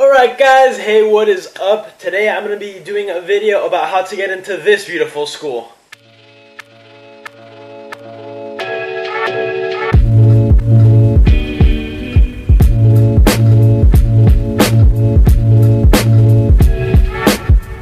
Alright guys, hey, what is up? Today I'm going to be doing a video about how to get into this beautiful school.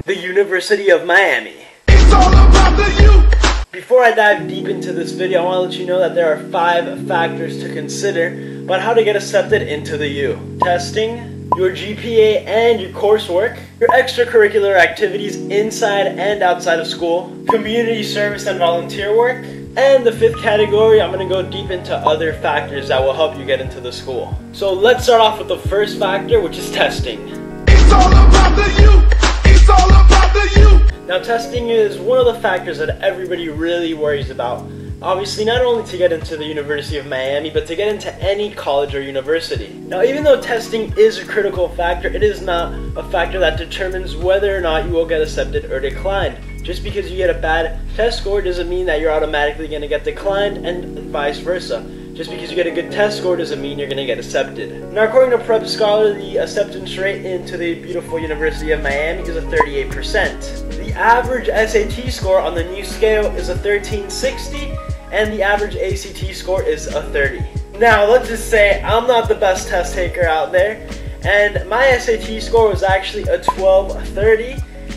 The University of Miami. It's all about the U. Before I dive deep into this video, I want to let you know that there are 5 factors to consider about how to get accepted into the U. Testing, your GPA and your coursework, your extracurricular activities inside and outside of school, community service and volunteer work, and the 5th category, I'm going to go deep into other factors that will help you get into the school. So let's start off with the first factor, which is testing. It's all about the U. It's all about the U. Now, testing is one of the factors that everybody really worries about. Obviously, not only to get into the University of Miami, but to get into any college or university. Now, even though testing is a critical factor, it is not a factor that determines whether or not you will get accepted or declined. Just because you get a bad test score doesn't mean that you're automatically going to get declined, and vice versa. Just because you get a good test score doesn't mean you're going to get accepted. Now, according to PrepScholar, the acceptance rate into the beautiful University of Miami is a 38%. The average SAT score on the new scale is a 1360, and the average ACT score is a 30. Now, let's just say I'm not the best test taker out there, and my SAT score was actually a 1230,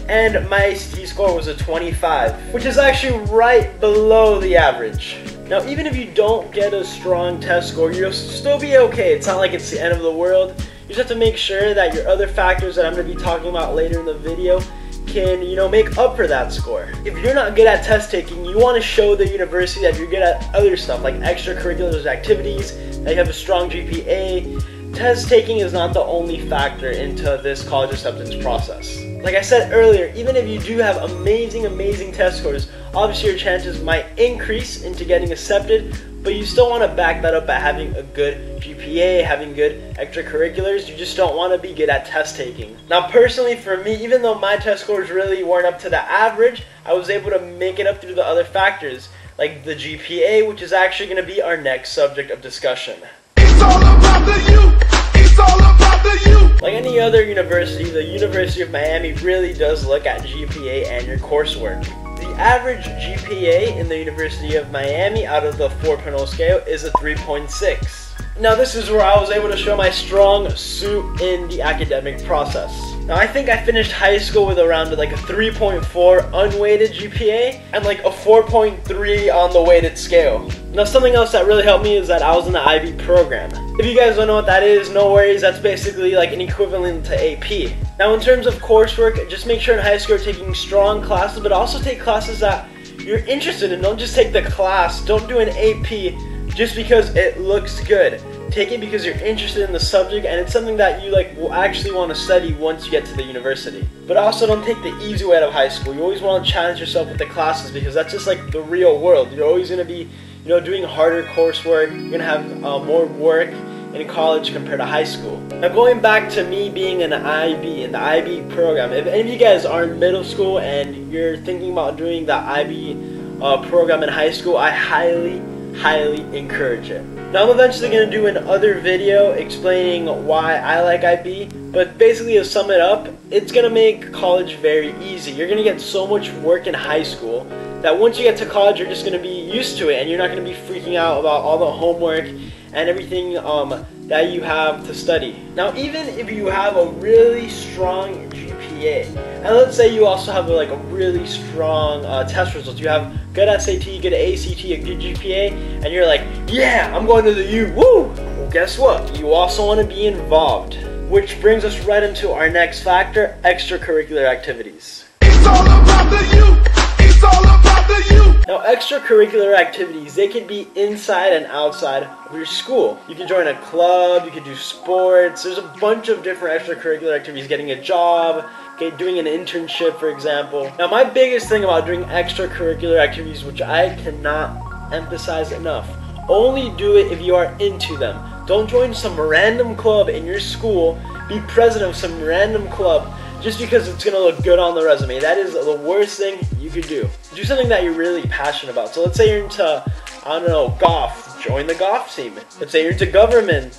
and my ACT score was a 25, which is actually right below the average. Now, even if you don't get a strong test score, you'll still be okay. It's not like it's the end of the world. You just have to make sure that your other factors that I'm going to be talking about later in the video can, make up for that score. If you're not good at test taking, you want to show the university that you're good at other stuff like extracurricular activities, that you have a strong GPA. Test taking is not the only factor into this college acceptance process. Like I said earlier, even if you do have amazing test scores, obviously your chances might increase into getting accepted, but you still want to back that up by having a good GPA, having good extracurriculars. You just don't want to be good at test taking. Now, personally for me, even though my test scores really weren't up to the average, I was able to make it up through the other factors, like the GPA, which is actually going to be our next subject of discussion. It's all about the U. It's all about the U. Like any other university, the University of Miami really does look at GPA and your coursework. The average GPA in the University of Miami out of the 4.0 scale is a 3.6. Now, this is where I was able to show my strong suit in the academic process. Now, I think I finished high school with around like a 3.4 unweighted GPA and like a 4.3 on the weighted scale. Now, something else that really helped me is that I was in the IB program. If you guys don't know what that is, no worries, that's basically like an equivalent to AP. Now, in terms of coursework, just make sure in high school you're taking strong classes, but also take classes that you're interested in. Don't just take the class, don't do an AP just because it looks good. Take it because you're interested in the subject and it's something that you will actually want to study once you get to the university. But also don't take the easy way out of high school. You always want to challenge yourself with the classes because that's just like the real world. You're always going to be doing harder coursework. You're going to have more work in college compared to high school. Now, going back to me being in the IB program, if any of you guys are in middle school and you're thinking about doing the IB program in high school, I highly encourage it. Now, I'm eventually going to do another video explaining why I like IB, but basically to sum it up, it's going to make college very easy. You're going to get so much work in high school that once you get to college, you're just going to be used to it and you're not going to be freaking out about all the homework and everything that you have to study. Now, even if you have a really strong GPA, and let's say you also have a really strong test results, you have good SAT, good ACT, a good GPA, and you're like, yeah, I'm going to the U, woo! Well, guess what? You also want to be involved. Which brings us right into our next factor, extracurricular activities. It's all about the U! It's all about the U! Now, extracurricular activities, they can be inside and outside of your school. You can join a club, you can do sports, there's a bunch of different extracurricular activities, getting a job, doing an internship, for example. Now, my biggest thing about doing extracurricular activities, which I cannot emphasize enough, only do it if you are into them. Don't join some random club in your school, be president of some random club, just because it's going to look good on the resume. That is the worst thing you could do. Do something that you're really passionate about. So let's say you're into, I don't know, golf, join the golf team. Let's say you're into government,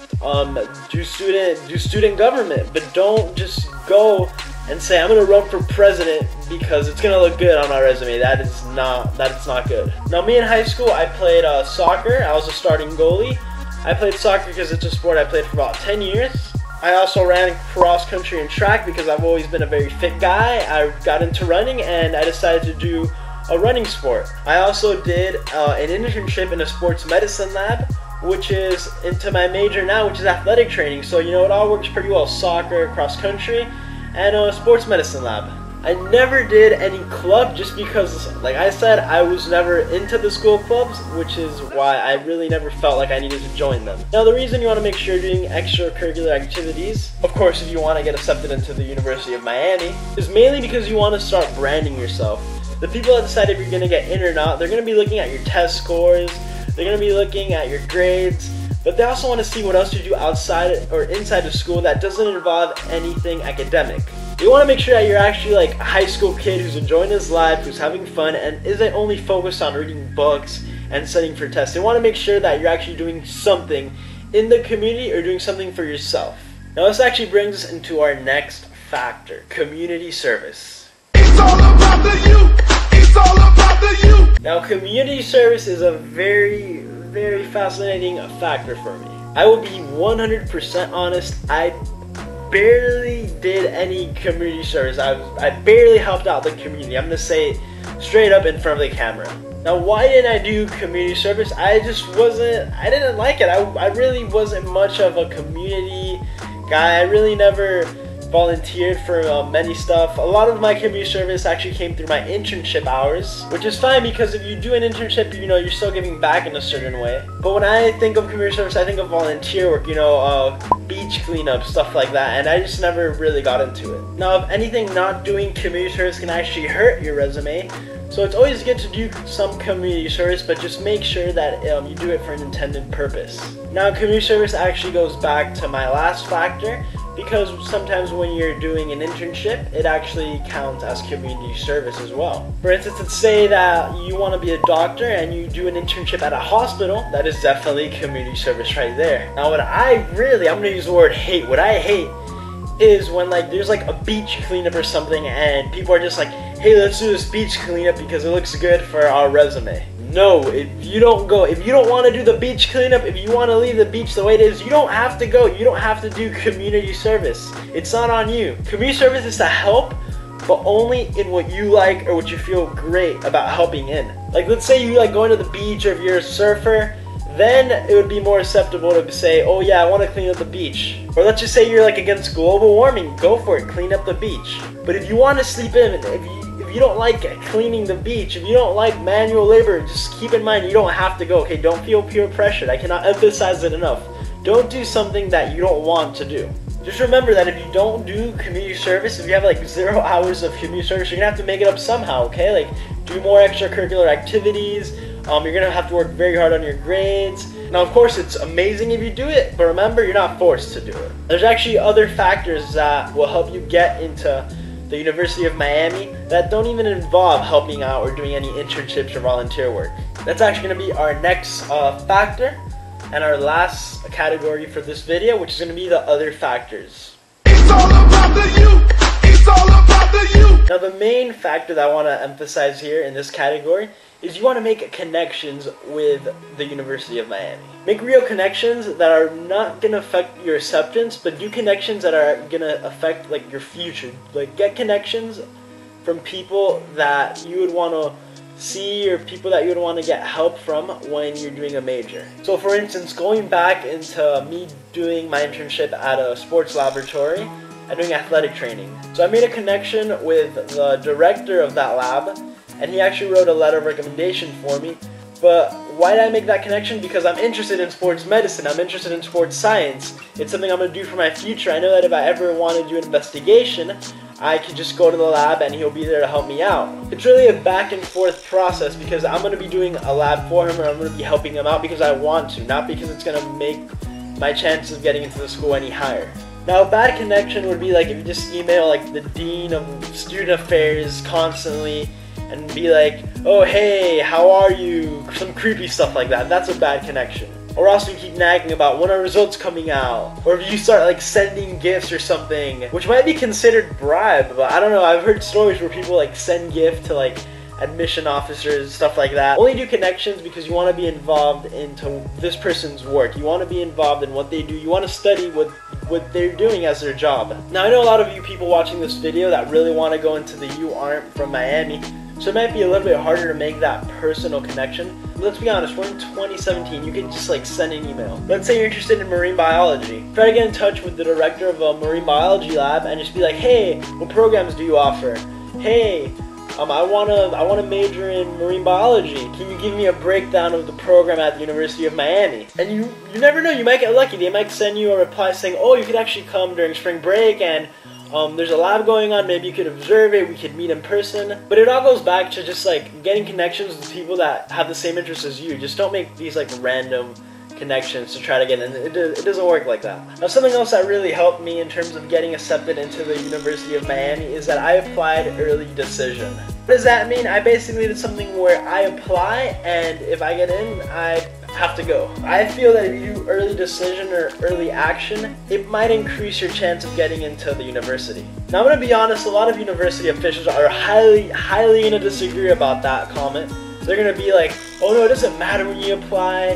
do student government, but don't just go and say, I'm gonna run for president because it's gonna look good on my resume. That's not good. Now, me in high school, I played soccer. I was a starting goalie. I played soccer because it's a sport I played for about 10 years. I also ran cross country and track because I've always been a very fit guy. I got into running and I decided to do a running sport. I also did an internship in a sports medicine lab, which is into my major now, which is athletic training. So, you know, it all works pretty well: soccer, cross country, and a sports medicine lab. I never did any club just because, like I said, I was never into the school clubs, which is why I really never felt like I needed to join them. Now, the reason you want to make sure you're doing extracurricular activities, of course, if you want to get accepted into the University of Miami, is mainly because you want to start branding yourself. The people that decide if you're going to get in or not, they're going to be looking at your test scores, they're going to be looking at your grades, but they also want to see what else you do outside or inside of school that doesn't involve anything academic. You want to make sure that you're actually like a high school kid who's enjoying his life, who's having fun, and isn't only focused on reading books and studying for tests. They want to make sure that you're actually doing something in the community or doing something for yourself. Now, this actually brings us into our next factor: community service. It's all about the youth. It's all about the youth. Now, community service is a very, very fascinating factor for me. I will be 100% honest. I barely did any community service. I barely helped out the community. I'm gonna say it straight up in front of the camera. Now, why didn't I do community service? I didn't like it. I really wasn't much of a community guy. I really never volunteered for many stuff. A lot of my community service actually came through my internship hours, which is fine because if you do an internship, you know, you're still giving back in a certain way. But when I think of community service, I think of volunteer work, you know, beach cleanup, stuff like that, and I just never really got into it. Now, if anything, not doing community service can actually hurt your resume, so it's always good to do some community service, but just make sure that you do it for an intended purpose. Now, community service actually goes back to my last factor, because sometimes when you're doing an internship, it actually counts as community service as well. For instance, let's say that you want to be a doctor and you do an internship at a hospital. That is definitely community service right there. Now, I'm going to use the word hate. What I hate is when there's like a beach cleanup or something and people are just like, hey, let's do this beach cleanup because it looks good for our resume. No, if you don't want to do the beach cleanup, if you want to leave the beach the way it is, you don't have to go. You don't have to do community service. It's not on you. Community service is to help, but only in what you like or what you feel great about helping in. Like, let's say you like going to the beach, or if you're a surfer, then it would be more acceptable to say, oh yeah, I want to clean up the beach. Or let's just say you're like against global warming, go for it, clean up the beach. But if you want to sleep in, if you don't like cleaning the beach, if you don't like manual labor, just keep in mind you don't have to go, okay? Don't feel peer pressured. I cannot emphasize it enough. Don't do something that you don't want to do. Just remember that if you don't do community service, if you have like 0 hours of community service, you're gonna have to make it up somehow, okay? Like, do more extracurricular activities. You're gonna have to work very hard on your grades. Now, of course, it's amazing if you do it, but remember, you're not forced to do it. There's actually other factors that will help you get into the University of Miami that don't even involve helping out or doing any internships or volunteer work. That's actually going to be our next factor and our last category for this video, which is going to be the other factors. It's all about the youth. It's all about the youth. Now, the main factor that I want to emphasize here in this category is you want to make connections with the University of Miami. Make real connections that are not going to affect your acceptance, but do connections that are going to affect like your future. Like, get connections from people that you would want to see, or people that you would want to get help from when you're doing a major. So for instance, going back into me doing my internship at a sports laboratory and doing athletic training. So I made a connection with the director of that lab, and he actually wrote a letter of recommendation for me. But why did I make that connection? Because I'm interested in sports medicine. I'm interested in sports science. It's something I'm going to do for my future. I know that if I ever want to do an investigation, I could just go to the lab and he'll be there to help me out. It's really a back and forth process because I'm going to be doing a lab for him, or I'm going to be helping him out because I want to, not because it's going to make my chances of getting into the school any higher. Now, a bad connection would be like if you just email like the dean of student affairs constantly and be like, oh hey, how are you? Some creepy stuff like that. That's a bad connection. Or also you keep nagging about when are results coming out, or if you start like sending gifts or something, which might be considered bribe, but I don't know. I've heard stories where people like send gift to like admission officers, stuff like that. Only do connections because you want to be involved into this person's work. You want to be involved in what they do. You want to study what they're doing as their job. Now I know a lot of you people watching this video that really want to go into the U aren't from Miami, so it might be a little bit harder to make that personal connection. But let's be honest, we're in 2017. You can just like send an email. Let's say you're interested in marine biology. Try to get in touch with the director of a marine biology lab and just be like, hey, what programs do you offer? Hey, I wanna major in marine biology. Can you give me a breakdown of the program at the University of Miami? And you never know, you might get lucky. They might send you a reply saying, oh, you could actually come during spring break, and there's a lab going on, maybe you could observe it, we could meet in person. But it all goes back to just like getting connections with people that have the same interests as you. Just don't make these like random connections to try to get in. It doesn't work like that. Now something else that really helped me in terms of getting accepted into the University of Miami is that I applied early decision. What does that mean? I basically did something where I apply, and if I get in, I have to go. I feel that if you do early decision or early action, it might increase your chance of getting into the university. Now I'm going to be honest, a lot of university officials are highly going to disagree about that comment. They're going to be like, oh no, it doesn't matter when you apply.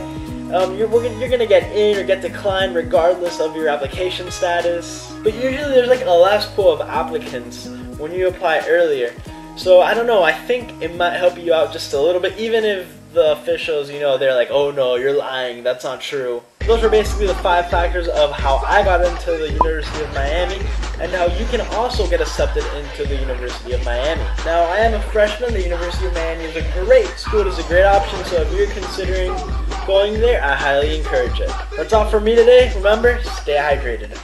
You're going to get in or get declined regardless of your application status. But usually there's like a last pool of applicants when you apply earlier. So I don't know, I think it might help you out just a little bit, even if the officials, you know, they're like, oh no, you're lying, that's not true. Those were basically the 5 factors of how I got into the University of Miami and how you can also get accepted into the University of Miami. Now, I am a freshman. The University of Miami is a great school. It is a great option, so if you're considering going there, I highly encourage it. That's all for me today. Remember, stay hydrated.